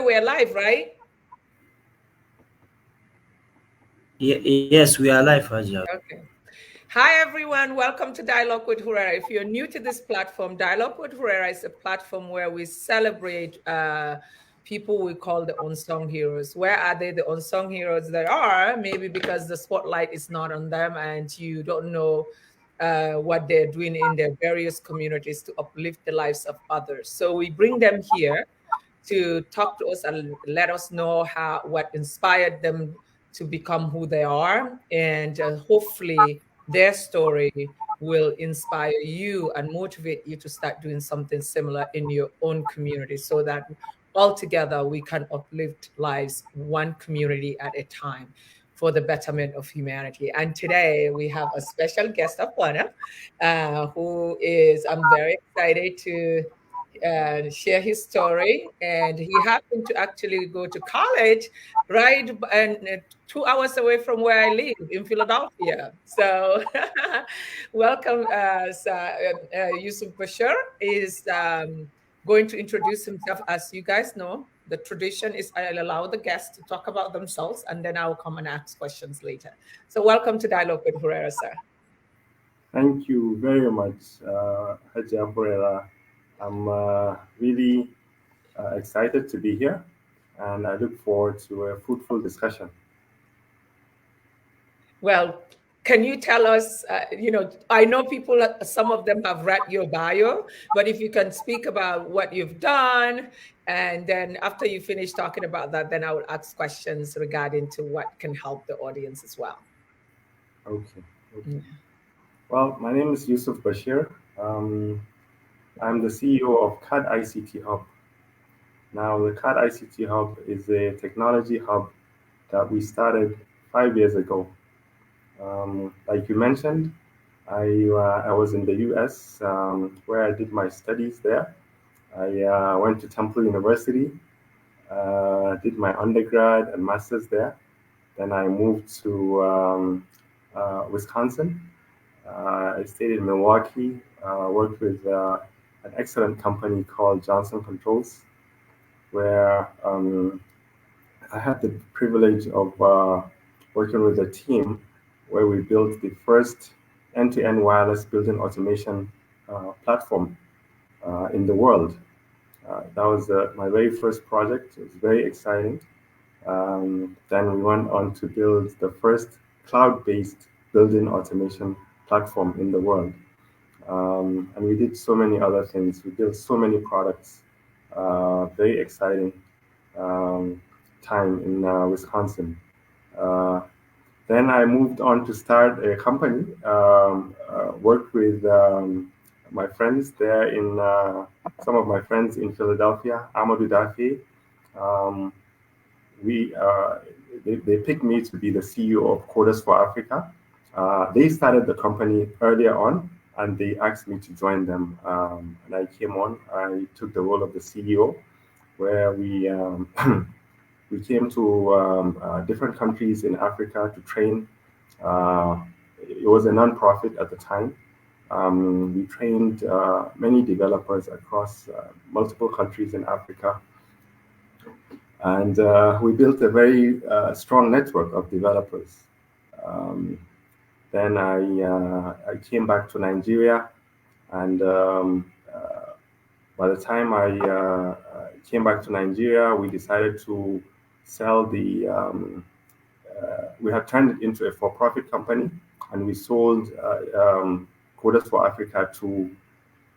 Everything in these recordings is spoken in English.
we're live, right? Yes, we are live, Hajiya. Okay. Hi, everyone. Welcome to Dialogue with Khuraira. If you're new to this platform, Dialogue with Khuraira is a platform where we celebrate people we call the unsung heroes. Where are they, the unsung heroes? There are, maybe because the spotlight is not on them and you don't know what they're doing in their various communities to uplift the lives of others. So we bring them here to talk to us and let us know what inspired them to become who they are, and hopefully their story will inspire you and motivate you to start doing something similar in your own community, so that all together we can uplift lives one community at a time for the betterment of humanity. And today we have a special guest of honor, who is, I'm very excited to share his story. And he happened to actually go to college right and 2 hours away from where I live in Philadelphia. So welcome, Yusuf Bashir is going to introduce himself. As you guys know, the tradition is I'll allow the guests to talk about themselves and then I'll come and ask questions later. So welcome to Dialogue with Khuraira, sir. Thank you very much, Hajiya Khuraira. I'm really excited to be here, and I look forward to a fruitful discussion. Well, can you tell us, I know people, some of them have read your bio, but if you can speak about what you've done, and then after you finish talking about that, then I will ask questions regarding to what can help the audience as well. Okay. Yeah. Well, my name is Yusuf Bashir. I'm the CEO of CAD ICT Hub. Now, the CAD ICT Hub is a technology hub that we started 5 years ago. Like you mentioned, I was in the US, where I did my studies there. I went to Temple University, did my undergrad and master's there. Then I moved to Wisconsin. I stayed in Milwaukee, worked with an excellent company called Johnson Controls, where I had the privilege of working with a team where we built the first end-to-end wireless building automation platform in the world. That was my very first project. It was very exciting. Then we went on to build the first cloud-based building automation platform in the world. And we did so many other things. We built so many products. Very exciting time in Wisconsin. Then I moved on to start a company, worked with my friends there in, some of my friends in Philadelphia, Amadou Dafe. They picked me to be the CEO of CODERS4AFRICA. They started the company earlier on, and they asked me to join them. And I came on. I took the role of the CEO, where we we came to different countries in Africa to train. It was a non-profit at the time. We trained many developers across multiple countries in Africa. And we built a very strong network of developers. Then I came back to Nigeria, and by the time I came back to Nigeria, we decided to sell the. We had turned it into a for-profit company, and we sold CODERS4AFRICA to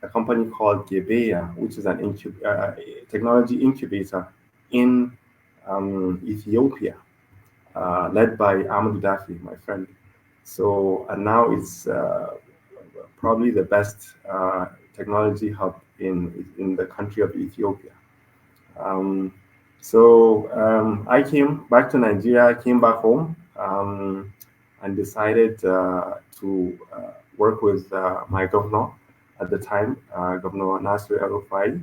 a company called GEBEYA, which is an technology incubator in Ethiopia, led by Amadou Dafe, my friend. So, and now it's probably the best technology hub in the country of Ethiopia. I came back to Nigeria, I came back home, and decided to work with my governor at the time, Governor Nasir El-Rufai.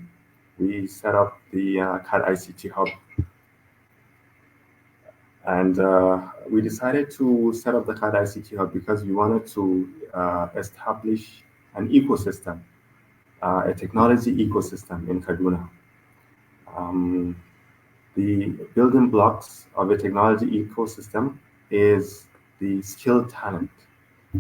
We set up the CAD ICT Hub. And we decided to set up the CAD ICT Hub because we wanted to establish an ecosystem, a technology ecosystem in Kaduna. the building blocks of a technology ecosystem is the skilled talent.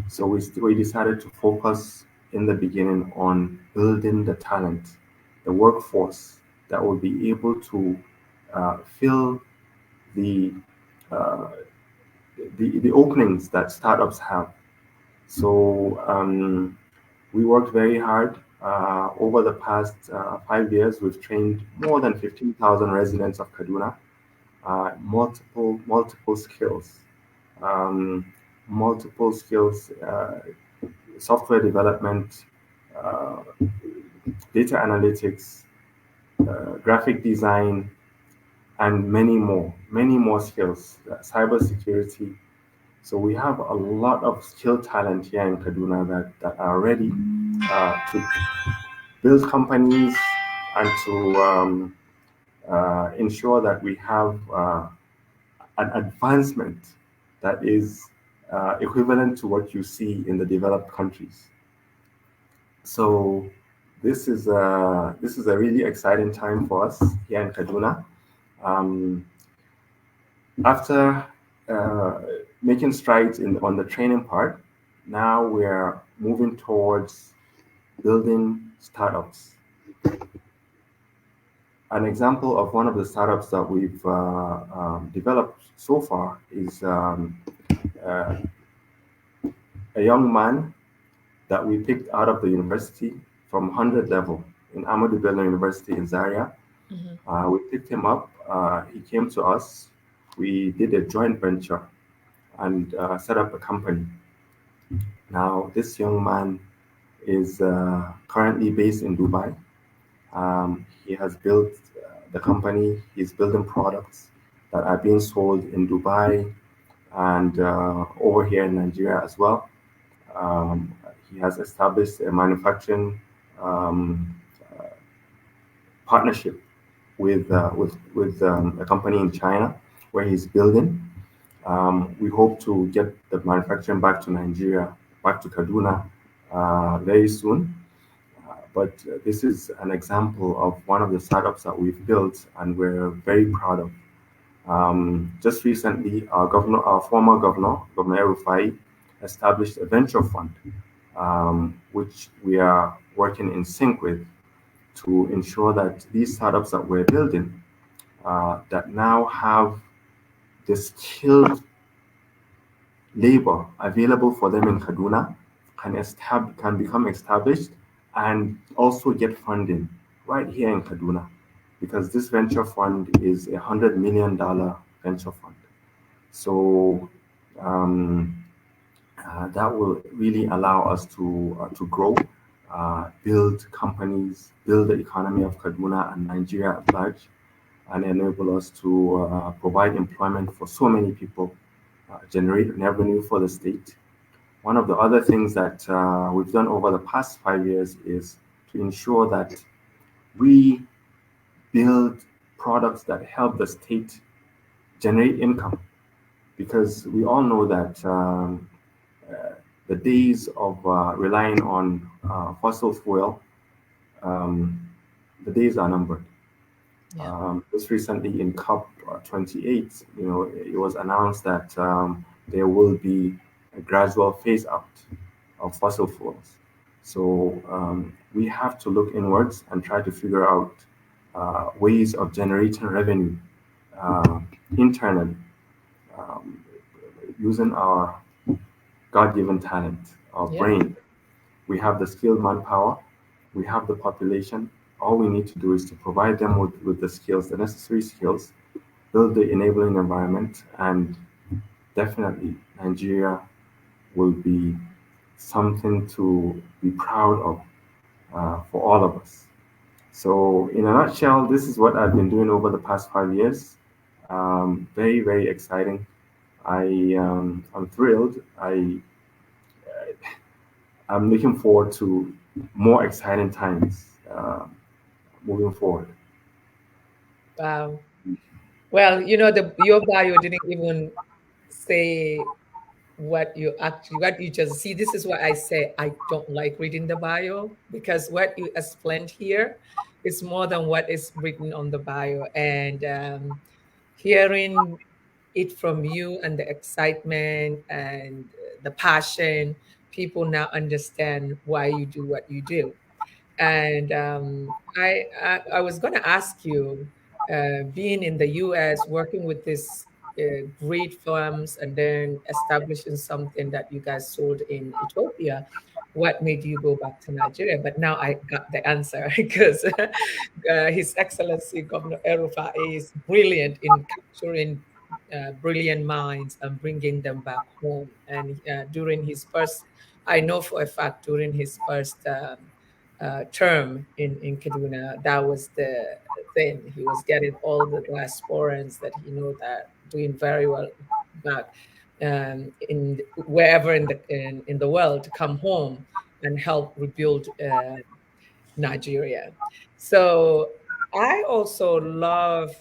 So we decided to focus in the beginning on building the talent, the workforce that will be able to fill the, uh, the openings that startups have. So we worked very hard. Over the past 5 years, we've trained more than 15,000 residents of Kaduna, multiple skills, um, multiple skills, software development, uh, data analytics, graphic design, and many more skills, cybersecurity. So we have a lot of skilled talent here in Kaduna that are ready to build companies and to ensure that we have an advancement that is equivalent to what you see in the developed countries. So this is a really exciting time for us here in Kaduna. Um, After making strides on the training part, now we're moving towards building startups. An example of one of the startups that we've developed so far is uh, a young man that we picked out of the university from 100 level in Ahmadu Bello University in Zaria. We picked him up. He came to us. We did a joint venture and set up a company. Now, this young man is currently based in Dubai. He has built the company. He's building products that are being sold in Dubai and over here in Nigeria as well. Um, he has established a manufacturing um, partnership with a company in China where he's building. We hope to get the manufacturing back to Nigeria, back to Kaduna very soon. But this is an example of one of the startups that we've built and we're very proud of. Just recently, our former governor, Governor Rufai, established a venture fund, which we are working in sync with to ensure that these startups that we're building that now have the skilled labor available for them in Kaduna can become established and also get funding right here in Kaduna, because this venture fund is $100 million venture fund. So that will really allow us to grow, build companies, build the economy of Kaduna and Nigeria at large, and enable us to provide employment for so many people, generate revenue for the state. One of the other things that we've done over the past 5 years is to ensure that we build products that help the state generate income, because we all know that the days of relying on fossil fuel, the days are numbered. Yeah. Just recently in COP28, it was announced that there will be a gradual phase out of fossil fuels. So we have to look inwards and try to figure out ways of generating revenue internally, using our God-given talent, our brain. We have the skilled manpower, we have the population. All we need to do is to provide them with the skills, the necessary skills, build the enabling environment, and definitely Nigeria will be something to be proud of for all of us. So in a nutshell, this is what I've been doing over the past 5 years. Very, very exciting. I'm thrilled. I'm looking forward to more exciting times moving forward. Wow. Well, your bio didn't even say what you just see. This is why I say I don't like reading the bio, because what you explained here It's more than what is written on the bio. And hearing it from you and the excitement and the passion, people now understand why you do what you do. And I was going to ask you, being in the US, working with these great firms, and then establishing something that you guys sold in Ethiopia, what made you go back to Nigeria? But now I got the answer because His Excellency Governor Erufa is brilliant in capturing brilliant minds and bringing them back home. And during his first, I know for a fact, during his first term in Kaduna, that was the thing. He was getting all the diasporans that he knew that doing very well back in wherever in the world to come home and help rebuild Nigeria. So I also love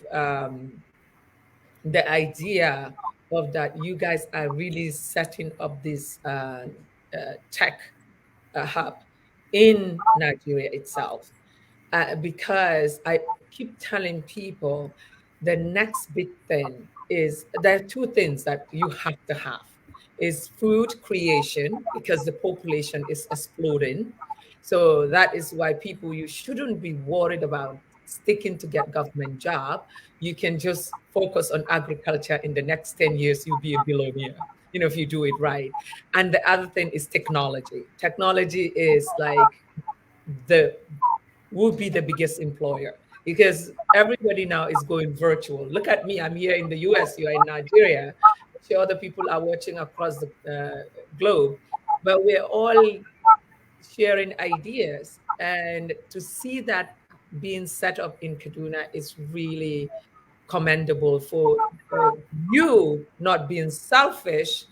the idea of that you guys are really setting up this tech hub in Nigeria itself. Because I keep telling people the next big thing is there are two things that you have to have is food creation because the population is exploding. So that is why people, you shouldn't be worried about sticking to get government job. You can just focus on agriculture. In the next 10 years, you'll be a billionaire, if you do it right. And the other thing is technology. Technology is like the will be the biggest employer because everybody now is going virtual. Look at me, I'm here in the US, you're in Nigeria. I'm sure other people are watching across the globe, but we're all sharing ideas. And to see that being set up in Kaduna is really commendable for you not being selfish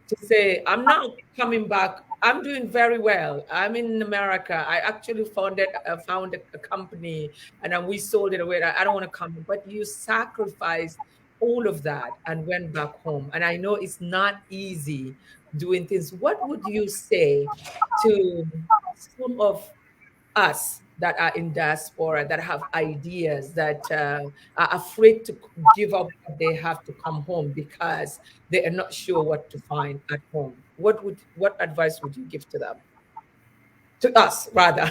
to say, I'm not coming back. I'm doing very well. I'm in America. I actually found a company and then we sold it away. I don't want to come, but you sacrificed all of that and went back home. And I know it's not easy doing things. What would you say to some of us that are in diaspora that have ideas that are afraid to give up what they have to come home because they are not sure what to find at home? What advice would you give to them, to us rather?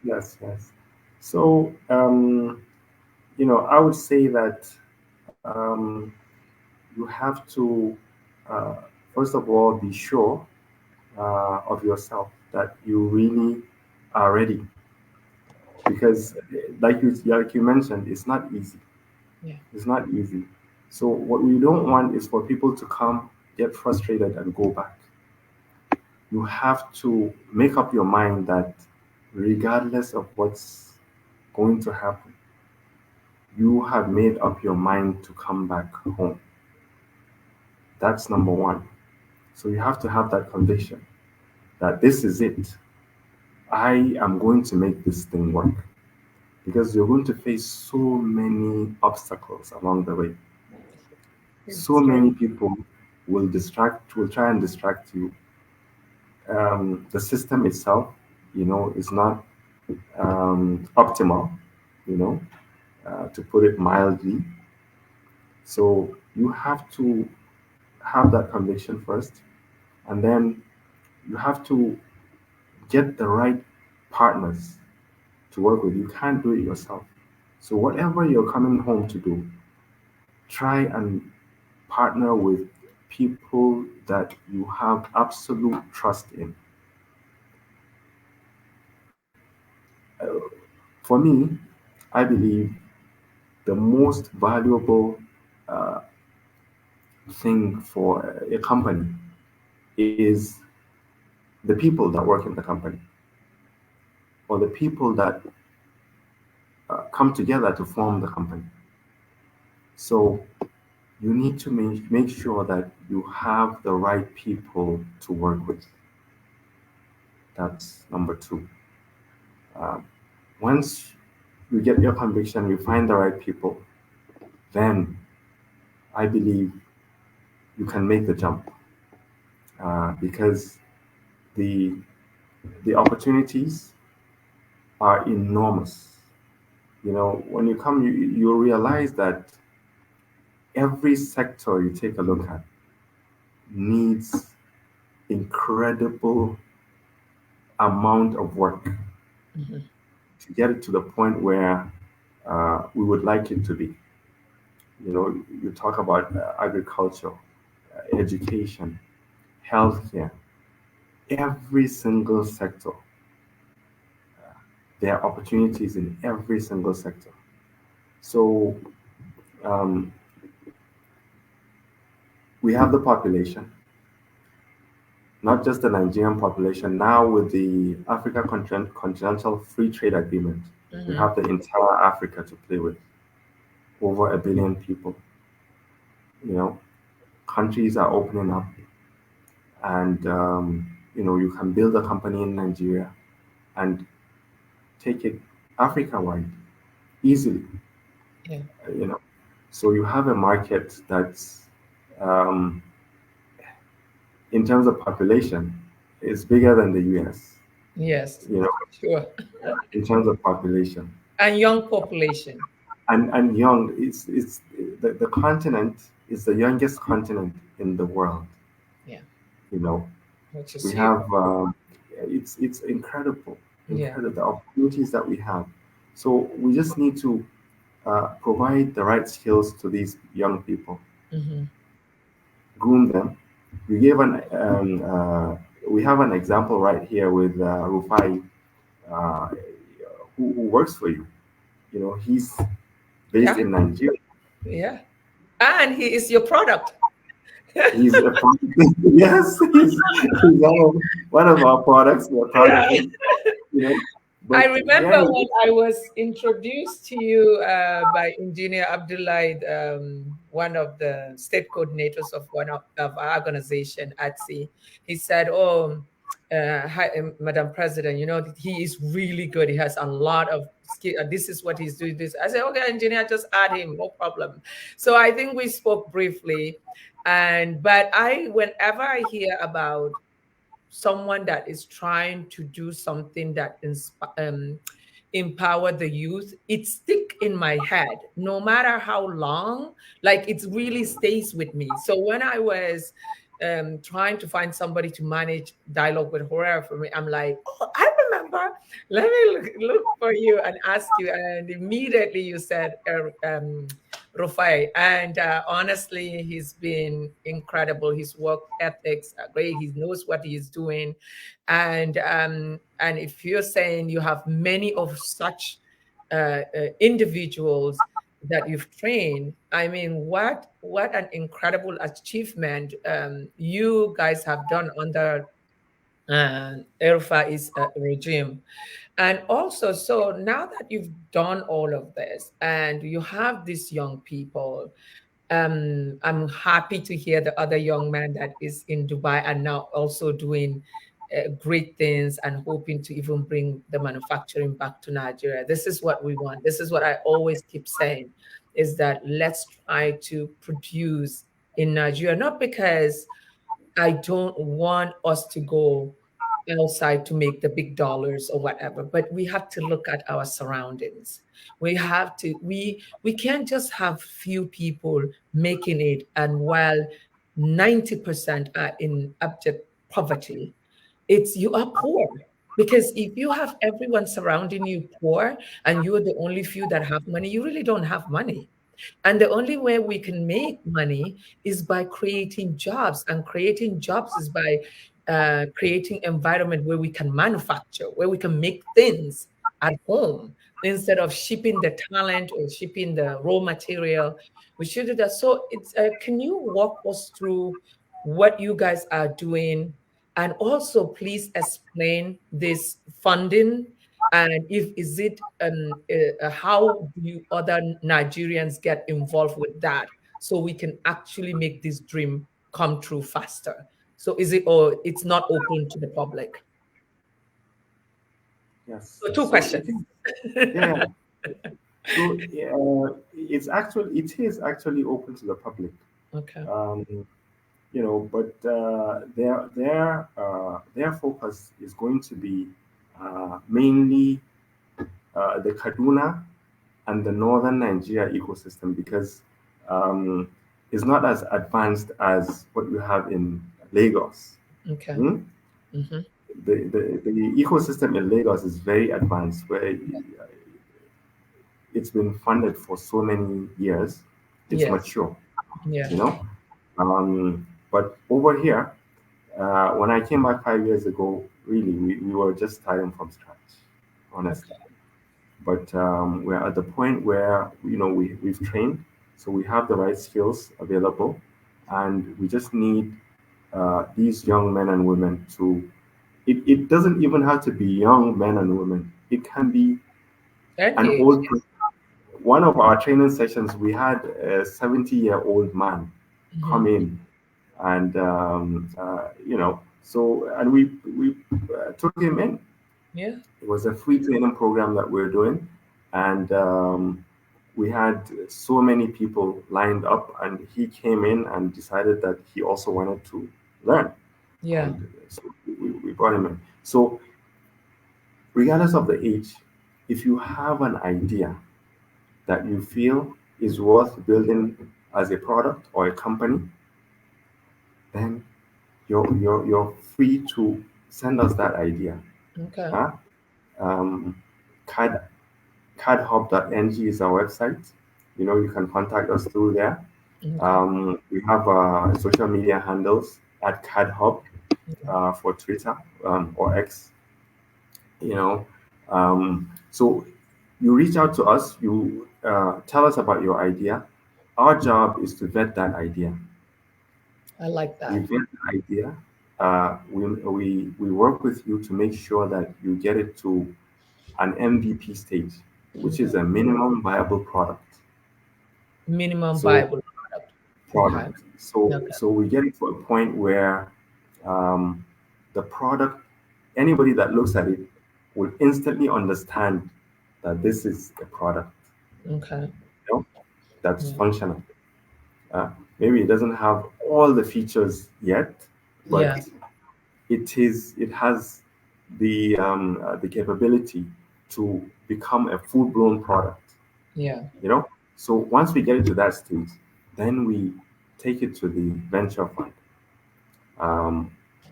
Yes, yes. So, I would say that um, you have to, uh, first of all, be sure of yourself that you really are ready. Because, like you mentioned, it's not easy. Yeah. It's not easy. So, what we don't want is for people to come, get frustrated, and go back. You have to make up your mind that regardless of what's going to happen, you have made up your mind to come back home. That's number one. So you have to have that conviction that this is it. I am going to make this thing work because you're going to face so many obstacles along the way. So It's true. many people will try and distract you. The system itself, is not optimal, you know, to put it mildly. So you have to have that conviction first, and then you have to get the right partners to work with. You can't do it yourself. So whatever you're coming home to do, try and partner with people that you have absolute trust in. For me, I believe the most valuable uh, thing for a company is the people that work in the company or the people that come together to form the company. So you need to make sure that you have the right people to work with. That's number two. Um, Once you get your conviction, you find the right people, then I believe you can make the jump because the the opportunities are enormous. You know, when you come, you realize that every sector you take a look at needs incredible amount of work Mhm. to get it to the point where we would like it to be. You know, you talk about agriculture, education, healthcare, every single sector. There are opportunities in every single sector. So um, we have the population, not just the Nigerian population. Now with the Africa Continental Free Trade Agreement, we Mhm. have the entire Africa to play with, over 1 billion people. You know, countries are opening up, and you know, you can build a company in Nigeria and take it Africa-wide easily. Yeah. You know, so you have a market that's um, in terms of population is bigger than the US. Yes. You know, Sure. in terms of population. And young population. And young, it's the continent is the youngest continent in the world. Yeah. You know, Which is we huge. have it's incredible, Yeah. incredible the opportunities that we have. So we just need to provide the right skills to these young people, Hmm. groom them. We gave an we have an example right here with Rufai, uh, who works for you. You know, he's based Yeah. in Nigeria. Yeah. And he is your product. He's a product. Yes, he's one of our products. We're proud of Yeah. him. You know, I but remember here, when I was introduced to you by Engineer Abdullahi, one of the state coordinators of one of our organization at sea. He said, "Oh, hi, Madam President, you know he is really good. He has a lot of skill. This is what he's doing. This." I said, "Okay, engineer, just add him, no problem." So I think we spoke briefly, but whenever I hear about someone that is trying to do something that empower the youth, it stick in my head no matter how long, like it really stays with me. So when I was trying to find somebody to manage dialogue with horror for me, I'm like, oh, I remember. Let me look for you and ask you, and immediately you said Rufai. And honestly, he's been incredible. His work ethics are great. He knows what he's doing. And if you're saying you have many of such individuals that you've trained, I mean, what an incredible achievement you guys have done under Erfa's regime. And also, so now that you've done all of this and you have these young people, I'm happy to hear the other young man that is in Dubai and now also doing great things and hoping to even bring the manufacturing back to Nigeria. This is what we want. This is what I always keep saying, is that let's try to produce in Nigeria, not because I don't want us to go outside to make the big dollars or whatever, but we have to look at our surroundings. We can't just have few people making it, and while 90% are in abject poverty, it's you are poor. Because if you have everyone surrounding you poor and you're the only few that have money, you really don't have money. And the only way we can make money is by creating jobs, and creating jobs is by creating environment where we can manufacture, where we can make things at home instead of shipping the talent or shipping the raw material. We should do that. So it's can you walk us through what you guys are doing, and also please explain this funding, and if is it how do you other Nigerians get involved with that, so we can actually make this dream come true faster? So is it, or it's not open to the public? yes. So two So it questions. is. Yeah. So it is actually open to the public. Okay. Um, you know, but their focus is going to be mainly the Kaduna and the northern Nigeria ecosystem, because it's not as advanced as what you have in Lagos. Okay. The ecosystem in Lagos is very advanced, where it's been funded for so many years. It's mature, you know. But over here, when I came back 5 years ago, really, we were just starting from scratch, honestly. But we're at the point where, you know, we've trained, so we have the right skills available, and we just need these young men and women to. It doesn't even have to be young men and women. It can be an old person. One of our training sessions, we had a 70-year-old man come in, and you know, so, and we took him in. Yeah, it was a free training program that we're doing, and we had so many people lined up, and he came in and decided that he also wanted to learn. And so we brought him in. So regardless of the age, if you have an idea that you feel is worth building as a product or a company, then you're free to send us that idea. Okay. CADHub.ng is our website. You know, you can contact us through there. We have social media handles at CADHub for Twitter or X. You know, so you reach out to us. You tell us about your idea. Our job is to vet that idea. I like that. We vet the idea. We work with you to make sure that you get it to an MVP stage, which is a minimum viable product. Minimum viable product. Okay. So we get it to a point where the product, anybody that looks at it will instantly understand that this is a product. Okay. You know, that's functional. Maybe it doesn't have all the features yet, but it has the capability to become a full-blown product. Yeah. You know, so once we get it to that stage, then we take it to the venture fund.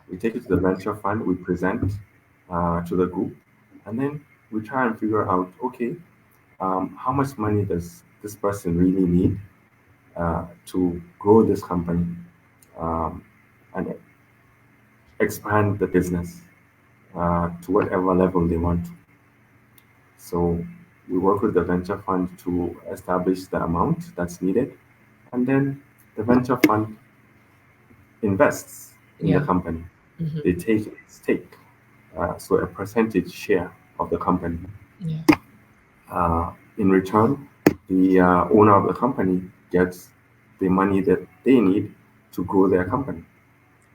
We take it to the venture fund, we present to the group, and then we try and figure out, okay, how much money does this person really need to grow this company and expand the business to whatever level they want to. So we work with the venture fund to establish the amount that's needed, and then the venture fund invests in the company. They take a stake, so a percentage share of the company. In return, the owner of the company gets the money that they need to grow their company.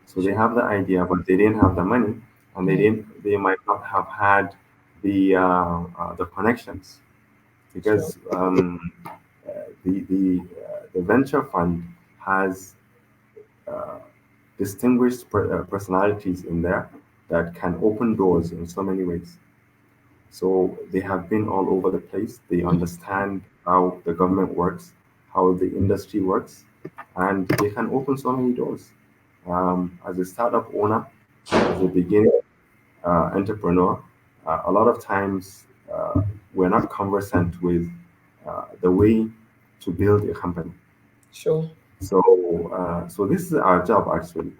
So they have the idea, but they didn't have the money, and they might not have had the connections, because the venture fund has distinguished personalities in there that can open doors in so many ways. So they have been all over the place. They understand how the government works, how the industry works, and they can open so many doors. As a startup owner, as a beginning entrepreneur, a lot of times we're not conversant with the way to build a company. Sure. So this is our job, actually.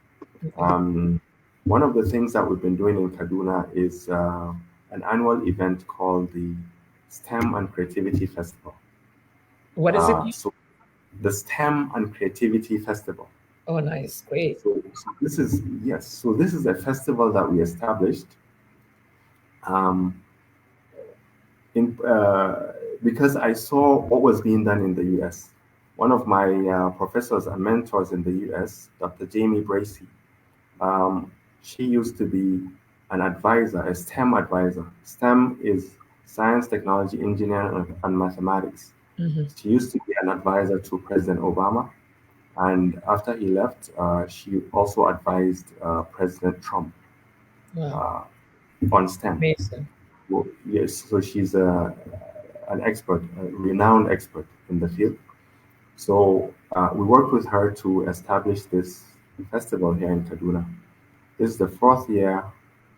One of the things that we've been doing in Kaduna is an annual event called the STEM and Creativity Festival. What is it? So the STEM and Creativity Festival. Oh, nice. Great. So this is, yes, so this is a festival that we established because I saw what was being done in the US. One of my professors and mentors in the US, Dr. Jamie Bracey, she used to be an advisor, a STEM advisor. STEM is science, technology, engineering, and mathematics. She used to be an advisor to President Obama. And after he left, she also advised President Trump on STEM. Amazing. Well, yes, so she's an expert, a renowned expert in the field. So we worked with her to establish this festival here in Kaduna. This is the fourth year.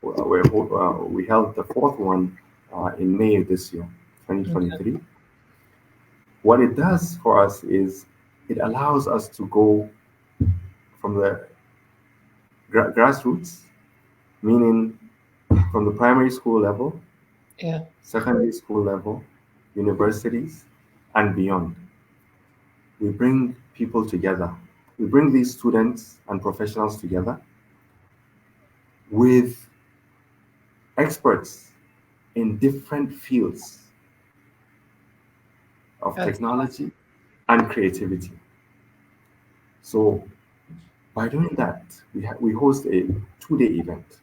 We held the fourth one in May this year, Okay. 2023. What it does for us is it allows us to go from the grassroots, meaning from the primary school level, Yeah. secondary school level, universities, and beyond. We bring people together. We bring these students and professionals together with experts in different fields of That's technology and creativity. So by doing that, we host a 2-day event.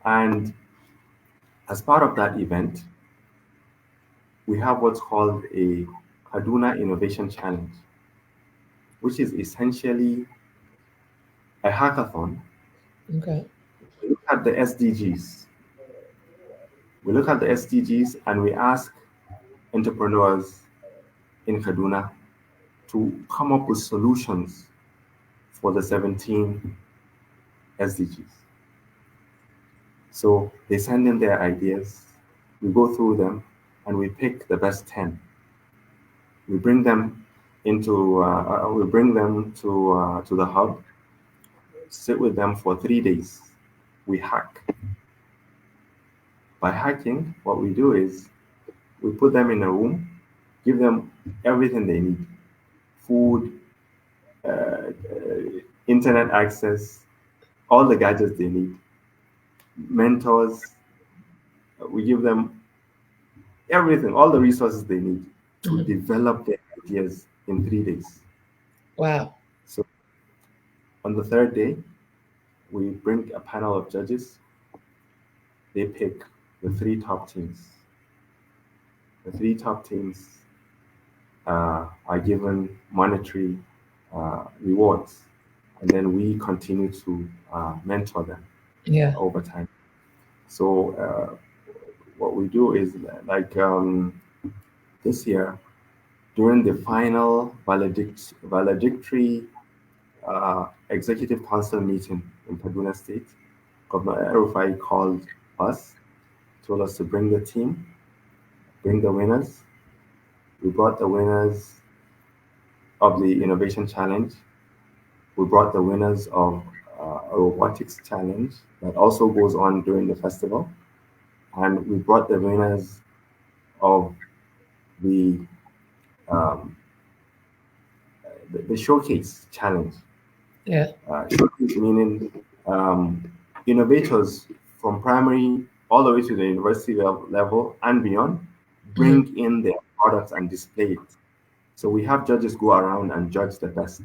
And as part of that event, we have what's called a Kaduna Innovation Challenge, which is essentially a hackathon. okay. We look at the SDGs. We look at the SDGs and we ask entrepreneurs in Kaduna to come up with solutions for the 17 SDGs. So they send in their ideas, we go through them, and we pick the best 10. We bring them to the hub, sit with them for 3 days. We hack. By hacking, what we do is we put them in a room, give them everything they need: food, internet access, all the gadgets they need, mentors. We give them everything, all the resources they need to Mhm. develop their ideas in 3 days. Wow. So on the third day, we bring a panel of judges. They pick the three top teams. The three top teams are given monetary rewards, and then we continue to mentor them Yeah. over time. So what we do is like this year during the final valedictory executive council meeting in Kaduna State, Governor Erufai called us, told us to bring the team, bring the winners. We brought the winners of the Innovation Challenge. We brought the winners of a robotics challenge that also goes on during the festival. And we brought the winners of the um, the showcase challenge. Yeah. Showcase meaning innovators from primary all the way to the university level and beyond Mhm. bring in their products and display it. So we have judges go around and judge the best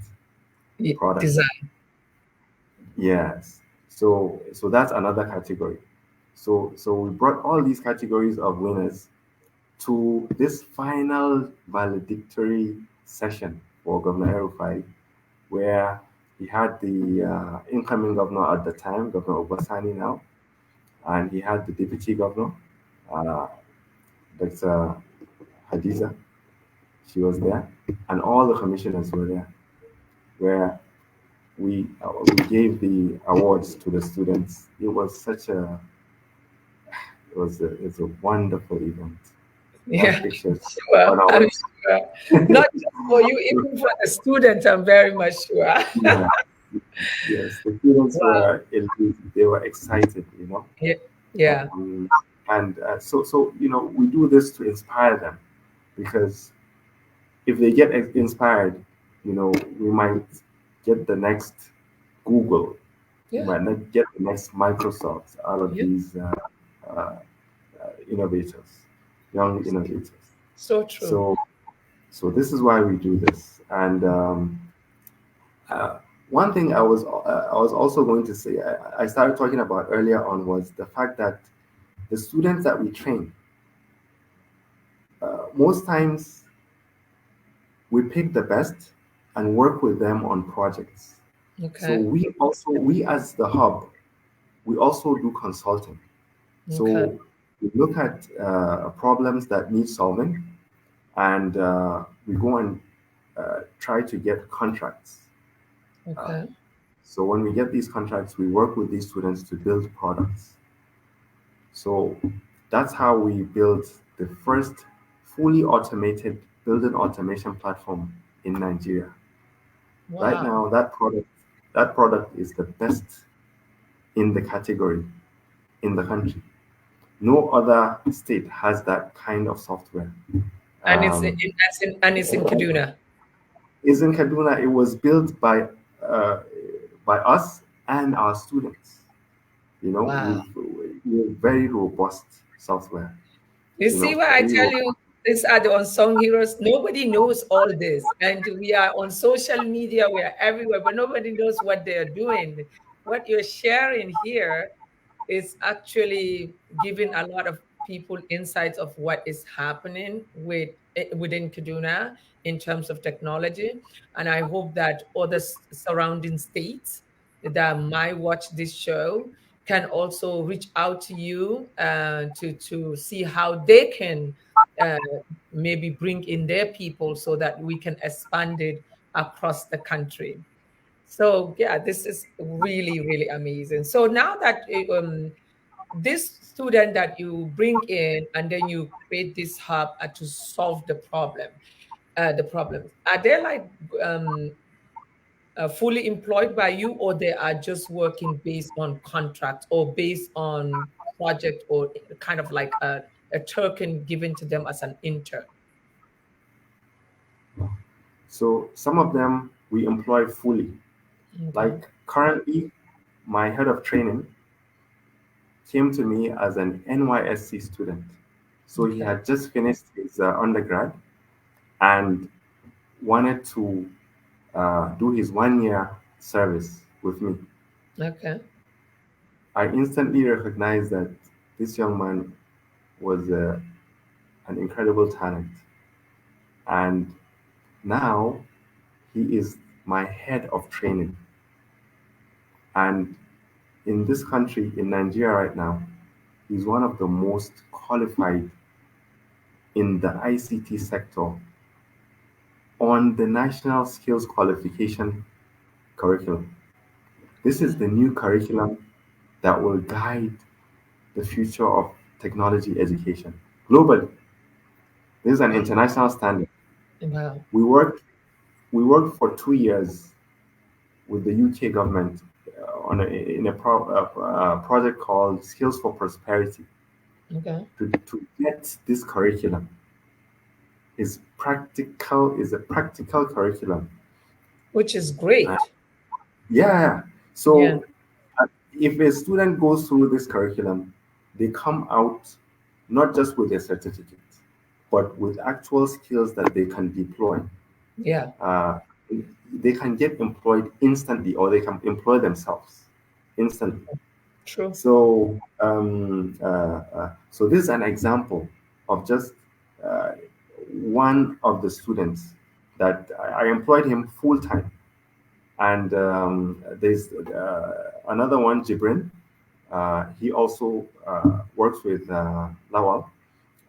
products. Design. Yes. So that's another category. So we brought all these categories of winners to this final valedictory session for Governor Erufai, where he had the incoming governor at the time, Governor Obasani now, and he had the deputy governor, uh, Dr. Hadiza. She was there, and all the commissioners were there, where we gave the awards to the students. It was such a it's a wonderful event. We have Yeah. pictures Sure. on our I'm website. sure. Not just for you, even for the students, I'm very much sure. Yeah, yes, the students Wow. were elite. They were excited, you know. Yeah. Yeah. Um, and so we do this to inspire them, because if they get inspired, we might get the next Google, we Yeah. might not get the next Microsoft out of Yeah. these uh, innovators, young innovators. So true. So this is why we do this. And uh, one thing I was also going to say, I started talking about earlier on, was the fact that the students that we train, most times we pick the best and work with them on projects. So Okay. we as the hub, we also do consulting. Okay. So we look at problems that need solving, and we go and try to get contracts. Okay. So when we get these contracts, we work with these students to build products. So that's how we built the first fully automated building automation platform in Nigeria. Right Wow. now, that product is the best in the category in the country. No other state has that kind of software. And it's Um, in Kaduna. is in Kaduna. It was built by us and our students. You know, Wow. we're very robust software. You You see know, why I very tell robust. you these are the unsung heroes? Nobody knows all this. And we are on social media, we are everywhere, but nobody knows what they're doing. What you're sharing here is actually giving a lot of people insights of what is happening within Kaduna in terms of technology. And I hope that other surrounding states that might watch this show can also reach out to you to see how they can uh, maybe bring in their people so that we can expand it across the country. So yeah, this is really, really amazing. So now that this student that you bring in and then you create this hub to solve the problems, are they like fully employed by you, or they are just working based on contract or based on project, or kind of like a token given to them as an intern? So some of them we employ fully. Okay. Like currently, my head of training came to me as an NYSC student. So he Okay. had just finished his undergrad and wanted to do his 1 year service with me. Okay. I instantly recognized that this young man was an incredible talent. And now he is my head of training. And in this country, in Nigeria right now, he's one of the most qualified in the ICT sector on the National Skills Qualification curriculum. This is the new curriculum that will guide the future of technology education globally. This is an international standard. Wow. We worked we worked for 2 years with the UK government in a project called Skills for Prosperity Okay. to get this curriculum. Is a practical curriculum. Which is Uh, great. yeah. Yeah. So if a student goes through this curriculum, they come out not just with a certificate, but with actual skills that they can deploy. Yeah. Uh, they can get employed instantly, or they can employ themselves instantly. True. So this is an example of just uh, one of the students that I employed him full time. And there's another one, Jibrin. He also works with Lawal,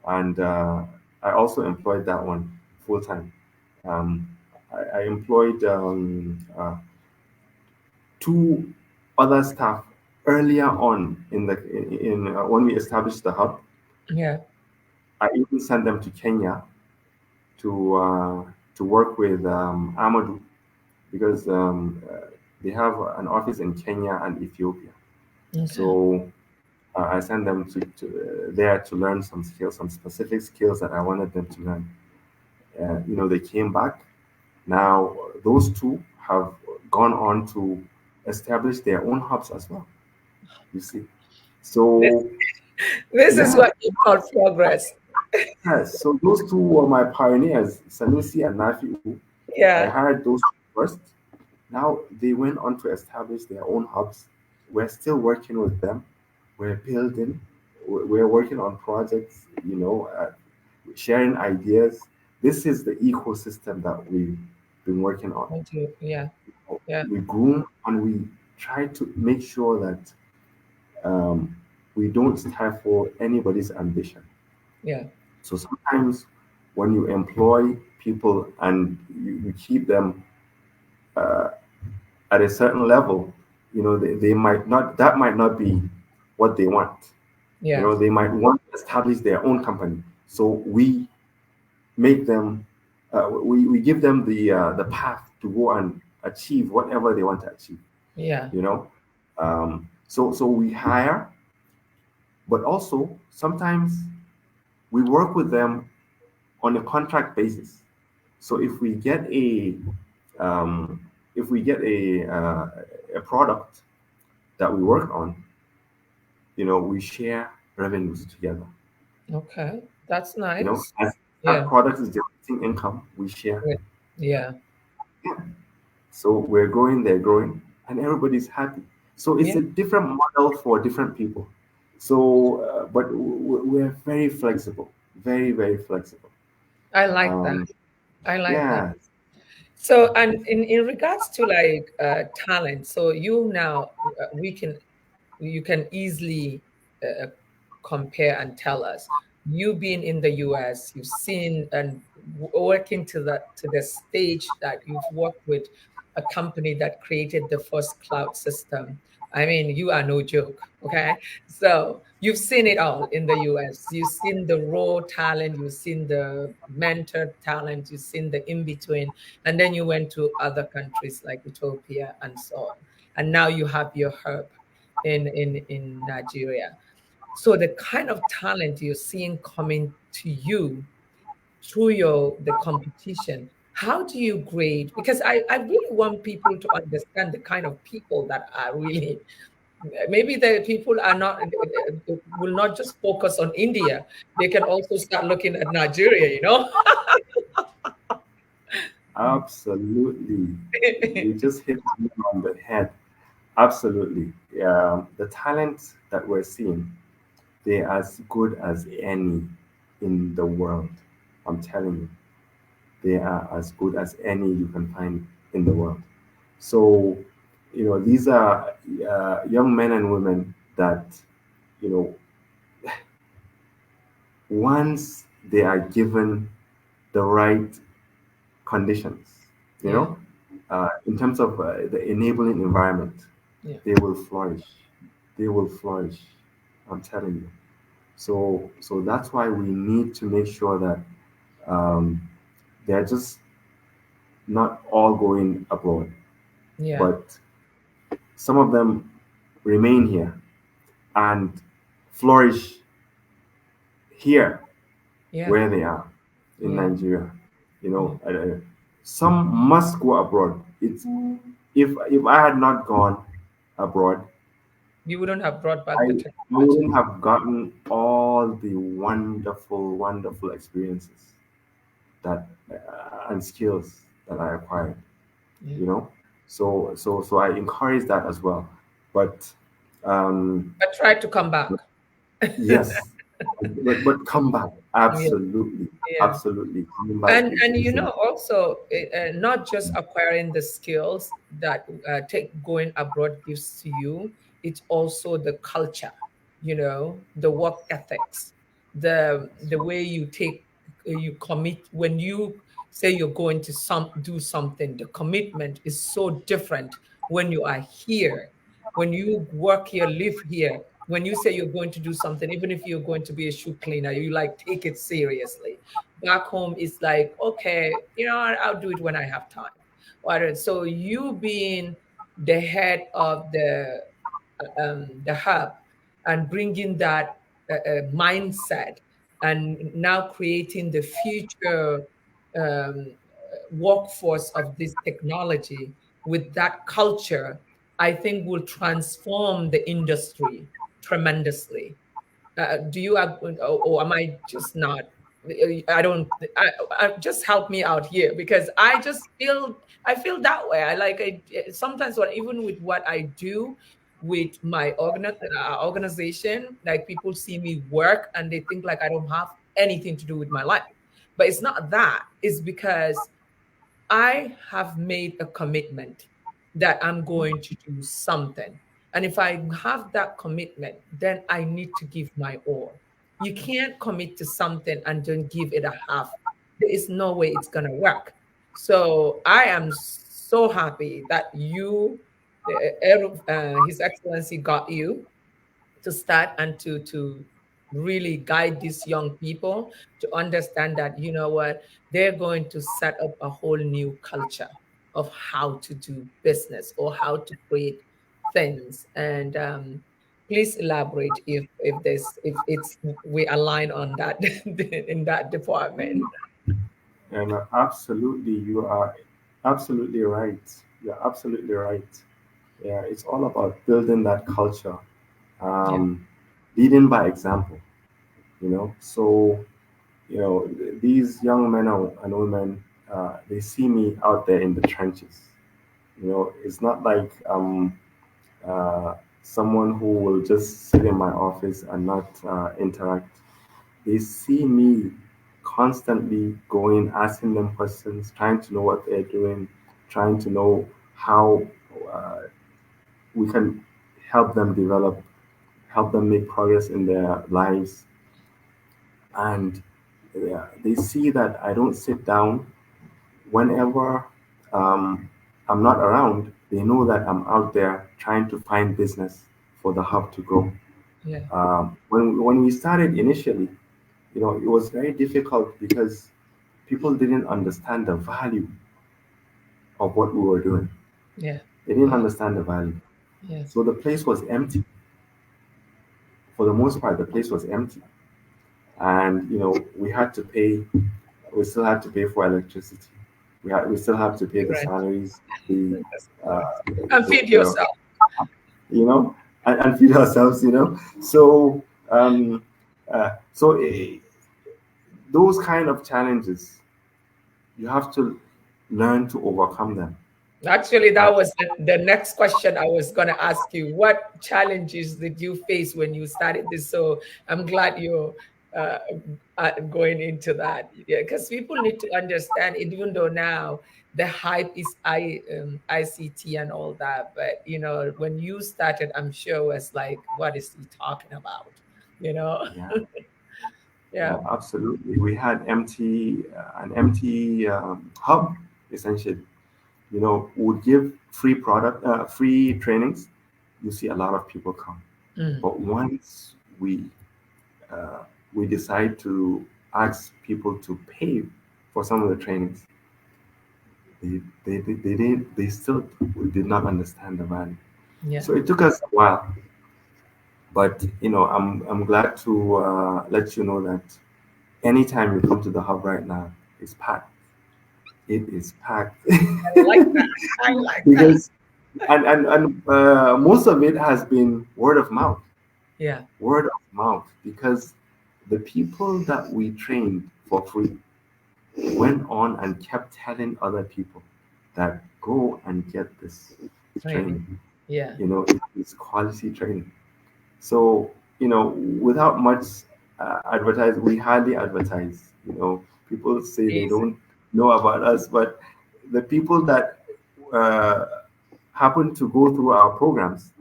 and I also employed that one full time. Um, I employed two other staff earlier on in when we established the hub. Yeah. I even sent them to Kenya to uh, to work with Amadou, because they have an office in Kenya and Ethiopia. Okay. So I sent them there to learn some skills, some specific skills that I wanted them to learn. They came back. Now those two have gone on to establish their own hubs as well. You see, This, so this is yeah, what you call progress. yes. So those two were my pioneers, Sanusi and Nafiu. I Yeah. hired those first. Now they went on to establish their own hubs. We're still working with them. We're building. We're working on projects. Sharing ideas. This is the ecosystem that we've been working on. Yeah. Yeah. We groom and we try to make sure that um, we don't stifle anybody's ambition. Yeah. So sometimes when you employ people and you keep them at a certain level, they might not, that might not be what they want. Yeah. They might want to establish their own company. So we make them, we give them the path to go and achieve whatever they want to achieve. Yeah. So we hire, but also sometimes we work with them on a contract basis. So if we get a product that we work on, we share revenues together. Okay. That's nice. As that Yeah. product is generating income, we share. Yeah. So we're growing, they're growing, and everybody's happy. So it's Yeah. a different model for different people. So, but we're very flexible, very, very flexible. I like that. Um, I like that. yeah. So, and in regards to like talent, so you can easily uh, compare and tell us. You being in the US, you've seen and working to the stage that you've worked with a company that created the first cloud system. I mean, you are no joke, okay? So you've seen it all in the US. You've seen the raw talent, you've seen the mentored talent, you've seen the in between, and then you went to other countries like Ethiopia and so on. And now you have your hub in Nigeria. So the kind of talent you're seeing coming to you through the competition, how do you grade? Because I really want people to understand the kind of people that are really, maybe the people are not, will not just focus on India. They can also start looking at Nigeria, Absolutely. You just hit me on the head. Absolutely. The talent that we're seeing, they're as good as any in the world. I'm telling you, they are as good as any you can find in the world. So, these are young men and women that, you know, once they are given the right conditions, Yeah, in terms of the enabling environment, yeah, they will flourish. They will flourish. I'm telling you. So that's why we need to make sure that they're just not all going abroad, yeah, but some of them remain here and flourish here yeah, where they are in yeah, Nigeria. You yeah. know, some must go abroad. It's if I had not gone abroad, You wouldn't have brought back the I technology. wouldn't have gotten all the wonderful, wonderful experiences that and skills that I acquired. Yeah. You know, so I encourage that as well. But I tried to come back. yes, but come back. Yeah, Absolutely, yeah. absolutely. Coming back And is also not just acquiring the skills that take going abroad gives to you, it's also the culture, the work ethics, the way you take you commit when you say you're going to do something. The commitment is so different when you are here, when you work here, live here. When you say you're going to do something, even if you're going to be a shoe cleaner, you like take it seriously. Back home is like, okay, I'll do it when I have time. So you being the head of the hub and bringing that mindset and now creating the future um, workforce of this technology with that culture, I think will transform the industry tremendously. Do you have, or am I just not? I don't. Just help me out here because I feel that way. Sometimes even with what I do with my organization, like people see me work and they think like I don't have anything to do with my life, but it's not that. It's because I have made a commitment that I'm going to do something. And if I have that commitment, then I need to give my all. You can't commit to something and don't give it a half. There is no way it's going to work. So I am so happy that His Excellency got you to start and to really guide these young people to understand that, you know what, they're going to set up a whole new culture of how to do business or how to create things. And please elaborate if it's we align on that in that department. And absolutely, you are absolutely right. You're absolutely right. Yeah, it's all about building that culture, Yeah, um, leading by example. So these young men and women, they see me out there in the trenches. It's not like uh, someone who will just sit in my office and not interact. They see me constantly going, asking them questions, trying to know what they're doing, trying to know how uh, we can help them develop, help them make progress in their lives. And they see that I don't sit down whenever I'm not around. They know that I'm out there trying to find business for the hub to grow. yeah, When we started initially, it was very difficult because people didn't understand the value of what we were doing. yeah, They didn't yeah, understand the value. yes, So the place was empty. For the most part, the place was empty. And we had to pay. We still had to pay for electricity. We still have to pay the the rent. salaries, the That's uh, correct. And the, feed the yourself. and feed ourselves. So those kind of challenges, you have to learn to overcome them. Actually, And that was the next question I was going to ask you. What challenges did you face when you started this? So I'm glad you're uh, going into that. Yeah, because people need to understand, even though now the hype is ICT and all that. But, when you started, I'm sure it was like, what is he talking about? You know? yeah, Yeah. yeah, absolutely. We had an empty hub essentially. Would give free trainings. You see a lot of people come, Mm, but once uh, we decide to ask people to pay for some of the trainings, they still did not understand the value. yeah. So it took us a while, but I'm glad to let you know that anytime you come to the hub right now, it's packed. It is packed. I like that. I like that. Because and most of it has been word of mouth. Yeah. Word of mouth, because the people that we trained for free went on and kept telling other people that go and get this Training. training. Yeah. It's quality training. So without much we hardly advertise. People say they Easy. don't know about us, but the people that uh, happen to go through our programs,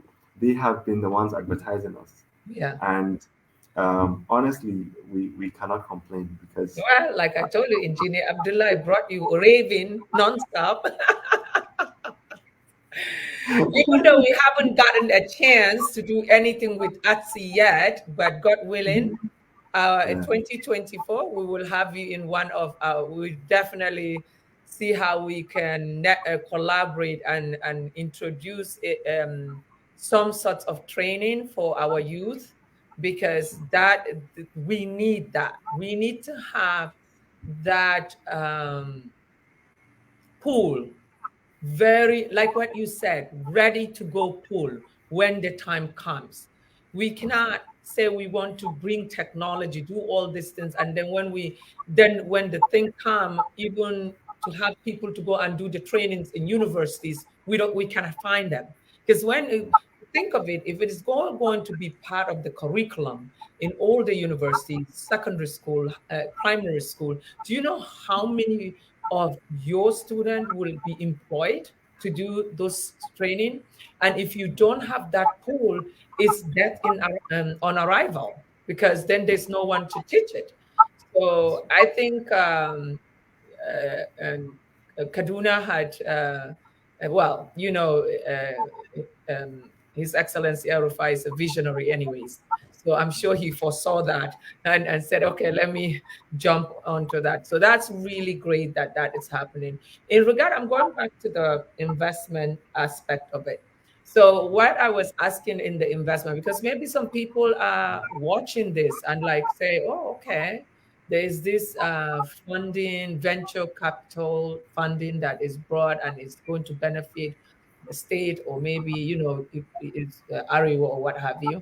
they have been the ones advertising us. Yeah. And honestly, we cannot complain because Well, like I told you, Engineer Abdullah, I brought you raving nonstop. Even though we haven't gotten a chance to do anything with ATSI yet, but God willing, in yeah, 2024, we will have you in one of our, we definitely see how we can collaborate and introduce some sorts of training for our youth, because that we need that. We need to have that pool, very like what you said, ready to go pool when the time comes. We cannot say we want to bring technology, do all these things, and then when the thing come, even to have people to go and do the trainings in universities, we cannot find them. Because think of it, if it is going to be part of the curriculum in all the universities, secondary school, primary school, do you know how many of your students will be employed? to do those training. And if you don't have that pool, it's death on arrival, because then there's no one to teach it. So I think and Kaduna had, well, His Excellency El Rufai is a visionary, anyways. So I'm sure he foresaw that and said, okay, let me jump onto that. So that's really great that that is happening. In regard, I'm going back to the investment aspect of it. So what I was asking in the investment, because maybe some people are watching this and like say, oh, okay, there's this funding, venture capital funding that is brought and is going to benefit the state, or maybe, if it's Ariwa or what have you.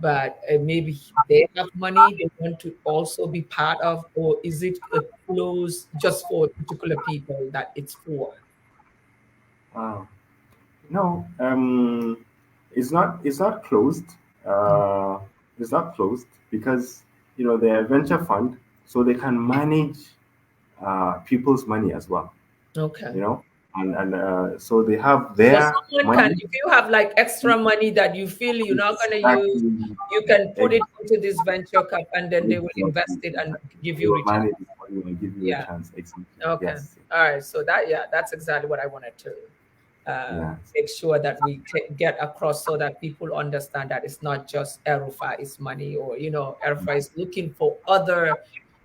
But maybe they have money they want to also be part of, or is it closed just for particular people that it's for? Wow. No, it's not closed. Uh, it's not closed because they're a venture fund, so they can manage people's money as well. Okay. You know, and so they have So their someone can, money. if you have like extra money that you feel you're not going to use, Exactly, you can put it exactly, into this venture cap and then they will invest exactly. it and give They you will return. manage it for you and give you Yeah. returns. Exactly. Okay. Yes. All right. So that, yeah, that's exactly what I wanted to Yes. make sure that we get across, so that people understand that it's not just Erufai's money, or, Erufai is looking for other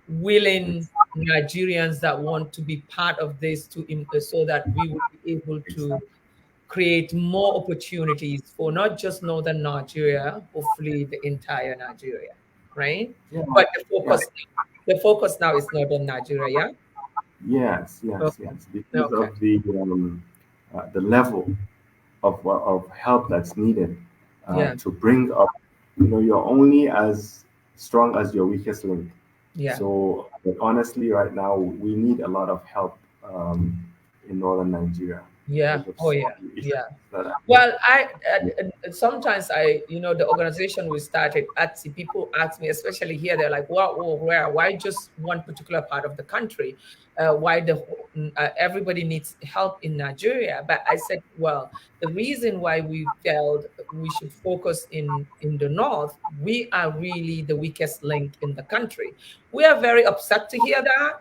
willing Ex- Nigerians that want to be part of this so that we will be able to Exactly. create more opportunities for not just northern Nigeria, hopefully the entire Nigeria, right? Yeah. But Yeah. the focus now is northern Nigeria, Yes. yeah? Yes. Yes. Because Okay. of the level of help that's needed Yeah. to bring up. You're only as strong as your weakest link. Yeah. So, but honestly, right now we need a lot of help in northern Nigeria Yeah. because of Oh, so yeah. many issues Yeah. that are there. Well, sometimes the organization we started, ATSI, people ask me, especially here, they're like, "What, where? Why just one particular part of the country? Why everybody needs help in Nigeria?" But I said, well, the reason why we felt we should focus in the north, we are really the weakest link in the country. We are very upset to hear that,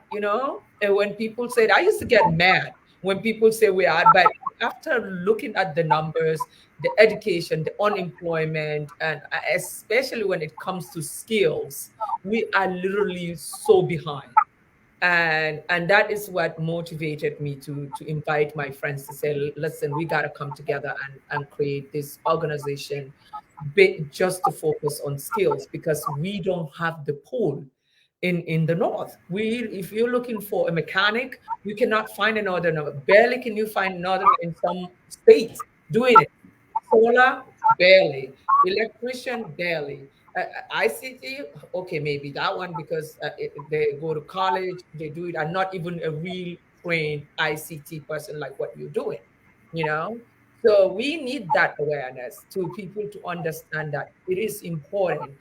and when people say it, I used to get mad when people say we are, but after looking at the numbers, the education, the unemployment, and especially when it comes to skills, we are literally so behind. And that is what motivated me to invite my friends to say, listen, we got to come together and create this organization just to focus on skills, because we don't have the pool in the north. If you're looking for a mechanic, you cannot find a northerner. Barely can you find a northerner in some states doing it. Solar, barely. Electrician, barely. ICT, okay, maybe that one, because they go to college, they do it, and not even a real trained ICT person like what you're doing, you know? So we need that awareness to people to understand that it is important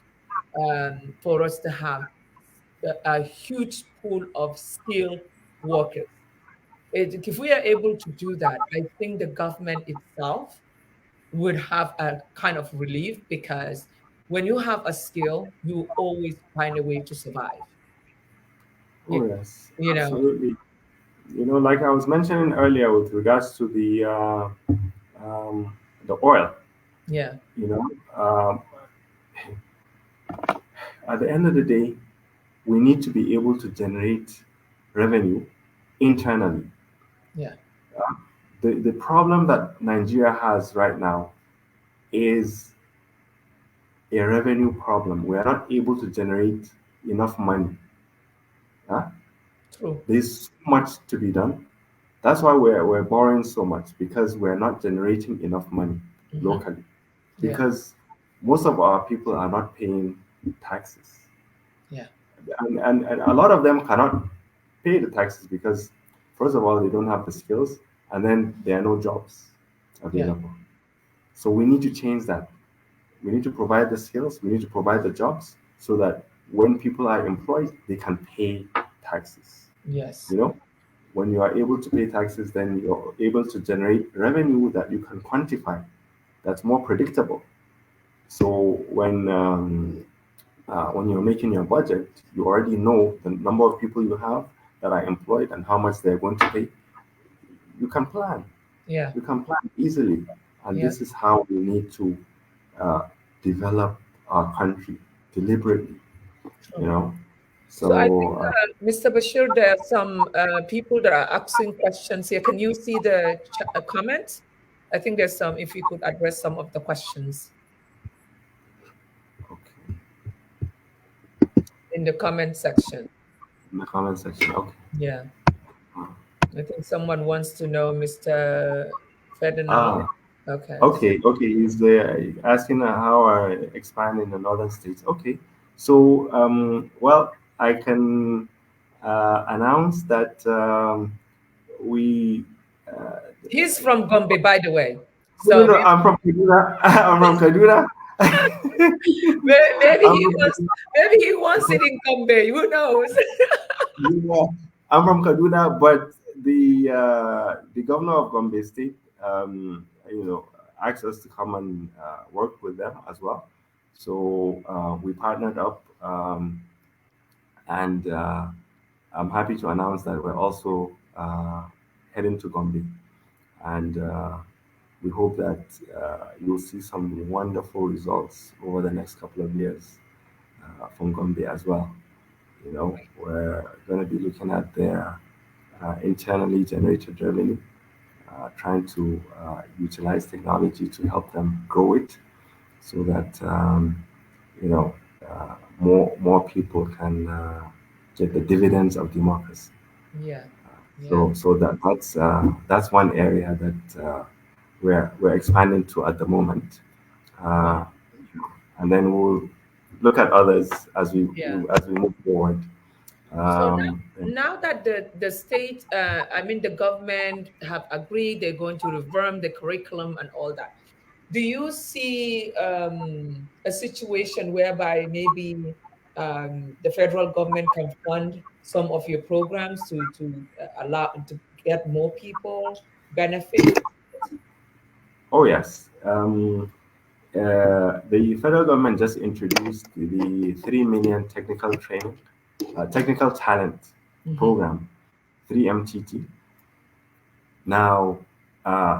for us to have a huge pool of skilled workers. If we are able to do that, I think the government itself would have a kind of relief, because when you have a skill, you always find a way to survive. Oh You, yes, you know, absolutely. Like I was mentioning earlier with regards to the oil. yeah, You know, at the end of the day, we need to be able to generate revenue internally. yeah, The problem that Nigeria has right now is a revenue problem. We are not able to generate enough money. Huh? true. There's so much to be done. That's why we're borrowing so much, because we're not generating enough money Hmm. locally. Yeah, Because most of our people are not paying taxes. yeah, And a lot of them cannot pay the taxes because, first of all, they don't have the skills, and then there are no jobs yeah, available. So we need to change that. We need to provide the skills, we need to provide the jobs so that when people are employed, they can pay taxes. yes, You know, when you are able to pay taxes, then you're able to generate revenue that you can quantify, that's more predictable. So when you're making your budget, you already know the number of people you have that are employed and how much they're going to pay. You can plan. Yeah. You can plan easily, and Yeah. this is how we need to uh, develop our country deliberately. You True. know, So I think, so Mr. Bashir, there are some people that are asking questions here. Can you see the comments? I think there's some, if you could address some of the questions okay, in the comment section. in the comment section. Okay. Yeah. I think someone wants to know, Mr. Ferdinand. Ah, Okay. okay, okay. He's asking how I expand in the northern states. Okay, so well, I can announce that we. Uh, He's from Gombe, by the way. no, So no, I'm from Kaduna. I'm from Kaduna. maybe I'm he from wants, it in Gombe. Who knows? Yeah, I'm from Kaduna, but the governor of Gombe State, asked us to come and work with them as well. So we partnered up, and I'm happy to announce that we're also heading to Gombe, and we hope that you'll see some wonderful results over the next couple of years from Gombe as well. We're going to be looking at their internally generated revenue, trying to utilize technology to help them grow it so that you know more people can get the dividends of democracy. Yeah. Yeah. So that's one area that we're expanding to at the moment, Wow. uh, and then we'll look at others as we Yeah. as we move forward. So Um, now that the state, I mean, the government have agreed they're going to reform the curriculum and all that, do you see a situation whereby maybe the federal government can fund some of your programs to allow to get more people benefit? oh yes. The federal government just introduced the 3 million technical talent Hmm. program, 3MTT. Now,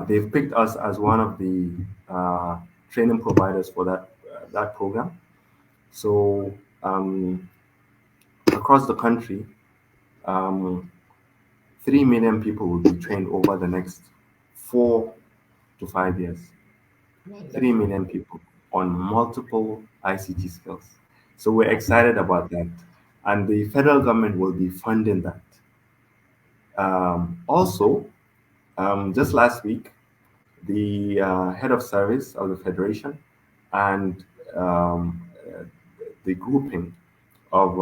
they've picked us as one of the training providers for that program. So, across the country, um, 3 million people will be trained over the next 4 to 5 years. 3 Wonderful. million people on multiple ICT skills. So we're excited about that. And the federal government will be funding that. Also, just last week, the head of service of the federation and the grouping of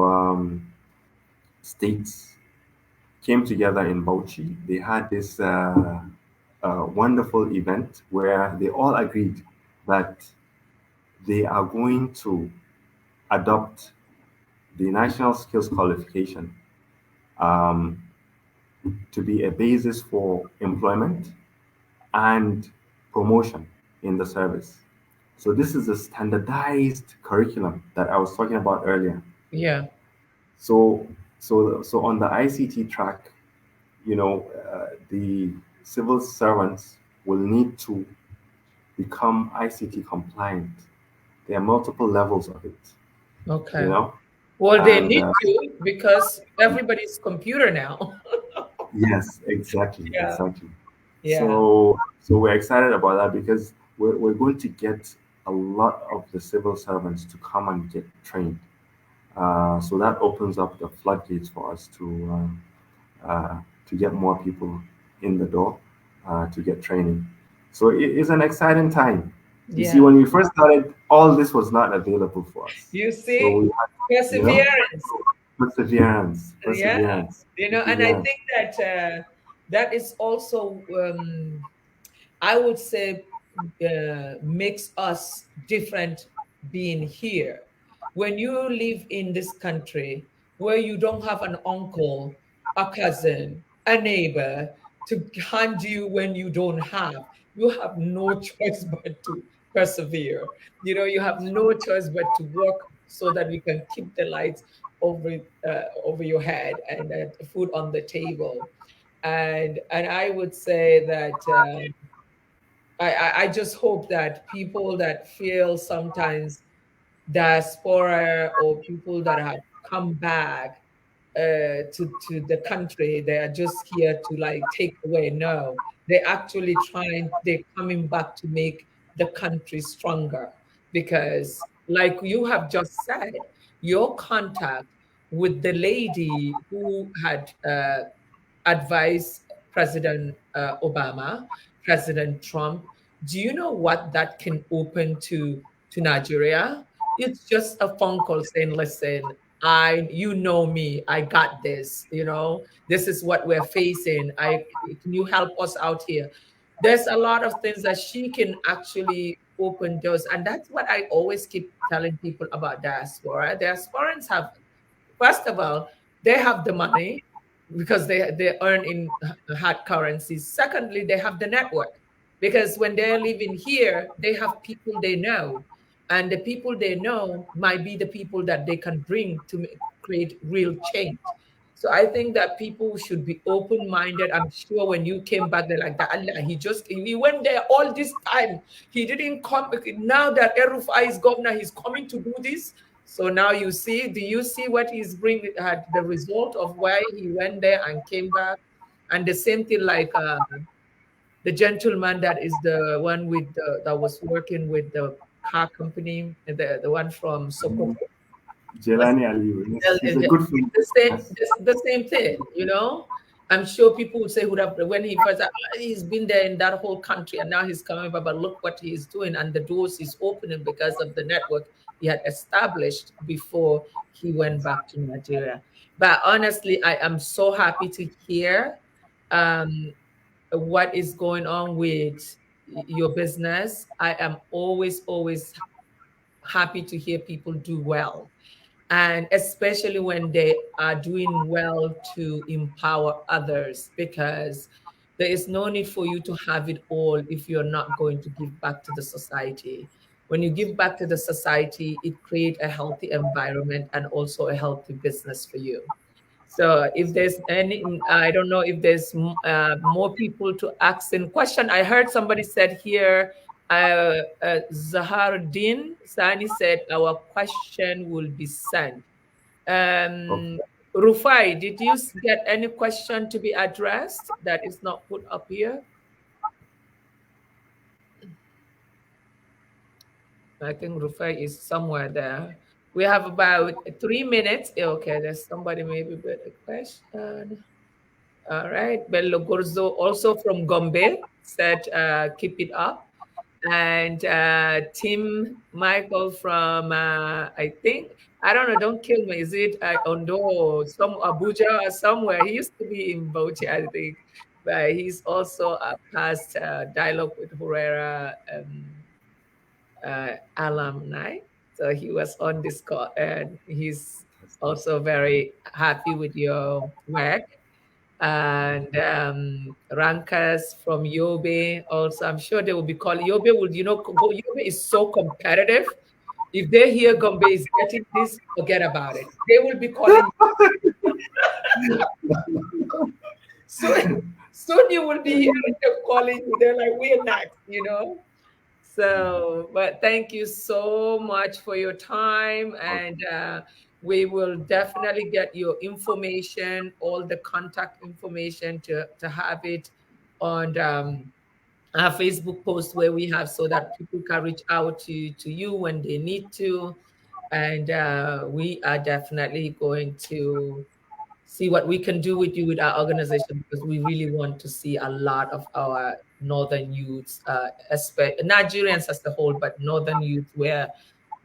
states came together in Bauchi. They had this wonderful event where they all agreed that they are going to adopt the national skills qualification um, to be a basis for employment and promotion in the service. So this is a standardized curriculum that I was talking about earlier. Yeah. So on the ICT track, the civil servants will need to become ICT compliant. There are multiple levels of it, you Okay. know, Well, they and need to because everybody's computer now. yes, exactly, Yeah. exactly. Yeah. So we're excited about that because we're going to get a lot of the civil servants to come and get trained. So that opens up the floodgates for us to get more people in the door to get training. So it is an exciting time. You see, Yeah. when we first started, all this was not available for us. You So we see, had, perseverance. perseverance, Yeah. perseverance, And I perseverance. think that that is also, I would say, makes us different being here. When you live in this country where you don't have an uncle, a cousin, a neighbor to hand you when you don't have, you have no choice but to persevere. You have no choice but to work so that we can keep the lights over your head and food on the table. And I would say that I just hope that people that feel sometimes diaspora or people that have come back to the country, they are just here to like take away. No, they're coming back to make the country stronger. Because like you have just said, your contact with the lady who had advised President Obama, President Trump, do you know what that can open to Nigeria? It's just a phone call saying, listen, you know me, I got this, this is what we're facing. Can you help us out here? There's a lot of things that she can actually open doors. And that's what I always keep telling people about diaspora. Diasporans have, first of all, they have the money because they earn in hard currencies. Secondly, they have the network because when they're living here, they have people they know. And the people they know might be the people that they can bring to create real change. So I think that people should be open-minded. I'm sure when you came back, they're like, that Allah, he went there all this time. He didn't come. Now that Erufai is governor, he's coming to do this. So now do you see what he's bringing, the result of why he went there and came back? And the same thing like the gentleman that is the one that was working with the car company, the one from Sokoto. Jelani Ali, he's a good friend. The same thing, I'm sure people would say when he first, he's been there in that whole country and now he's coming back, but look what he's doing and the doors he's opening because of the network he had established before he went back to Nigeria. But honestly, I am so happy to hear what is going on with your business. I am always happy to hear people do well. And especially when they are doing well to empower others, because there is no need for you to have it all if you're not going to give back to the society. When you give back to the society, it creates a healthy environment and also a healthy business for you. So if there's I don't know if there's more people to ask in question. I heard somebody said here, Zaharuddin Sani said our question will be sent. Okay. Rufai, did you get any question to be addressed that is not put up here? I think Rufai is somewhere there. We have about 3 minutes. Okay, there's somebody maybe with a question. All right. Bello Gorzo, also from Gombe, said keep it up. And Tim Michael from, I think, I don't know, don't kill me. Is it Ondo, some Abuja or somewhere? He used to be in Bauchi, I think. But he's also a past Dialogue with Khuraira alumni. So he was on this call and he's also very happy with your work. And rankers from Yobe also, I'm sure they will be calling. Yobe would, Yobe is so competitive. If they hear Gombe is getting this, forget about it. They will be calling. Soon you will be hearing them calling you. They're like, we're next, So, but thank you so much for your time. And we will definitely get your information, all the contact information to have it on our Facebook post where we have so that people can reach out to you when they need to. And we are definitely going to see what we can do with you with our organization, because we really want to see a lot of our northern youths, Nigerians as a whole, but northern youth where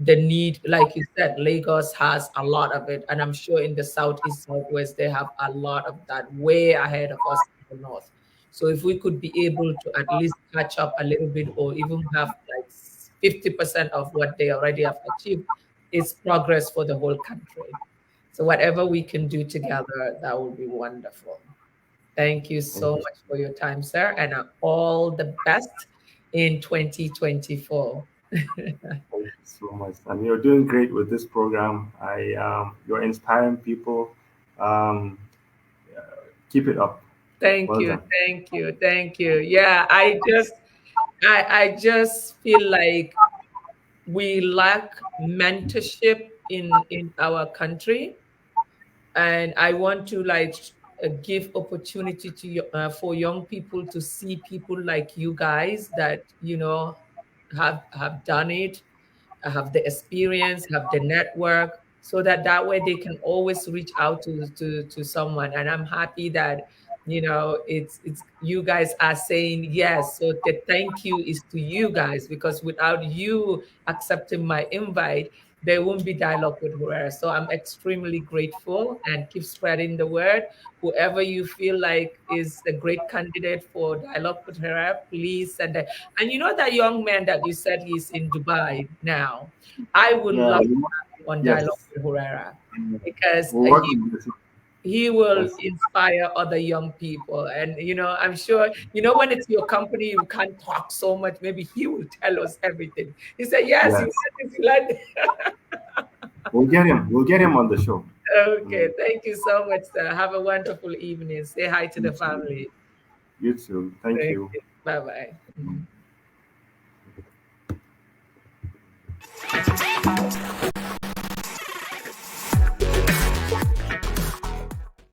the need, like you said, Lagos has a lot of it. And I'm sure in the Southeast, Southwest, they have a lot of that way ahead of us in the North. So if we could be able to at least catch up a little bit or even have like 50% of what they already have achieved, it's progress for the whole country. So whatever we can do together, that would be wonderful. Thank you Thank so you. much for your time, sir, and all the best in 2024. Thank you so much. And you're doing great with this program. You're inspiring people. Um, Keep it up. Thank Well you, done. thank you, thank you. Yeah, I just feel like we lack mentorship in our country, and I want to like give opportunity to for young people to see people like you guys that have done it, have the experience, have the network, so that that way they can always reach out to someone. And I'm happy that it's you guys are saying yes. So the thank you is to you guys, because without you accepting my invite, there won't be dialogue with Huraira. So I'm extremely grateful, and keep spreading the word. Whoever you feel like is a great candidate for dialogue with Huraira, please send it. And you know that young man that you said he's in Dubai now? I would Yeah. love to have on dialogue Yes. with Huraira, because We're working with this. he will Yes. inspire other young people. And I'm sure when it's your company, you can't talk so much. Maybe he will tell us everything. He said, yes, you Yes. learned this, you learned this. We'll get him. We'll get him on the show. Okay, Mm. thank you so much, sir. Have a wonderful evening. Say hi to You the too. family. You too. Thank Thank you. you. Bye bye.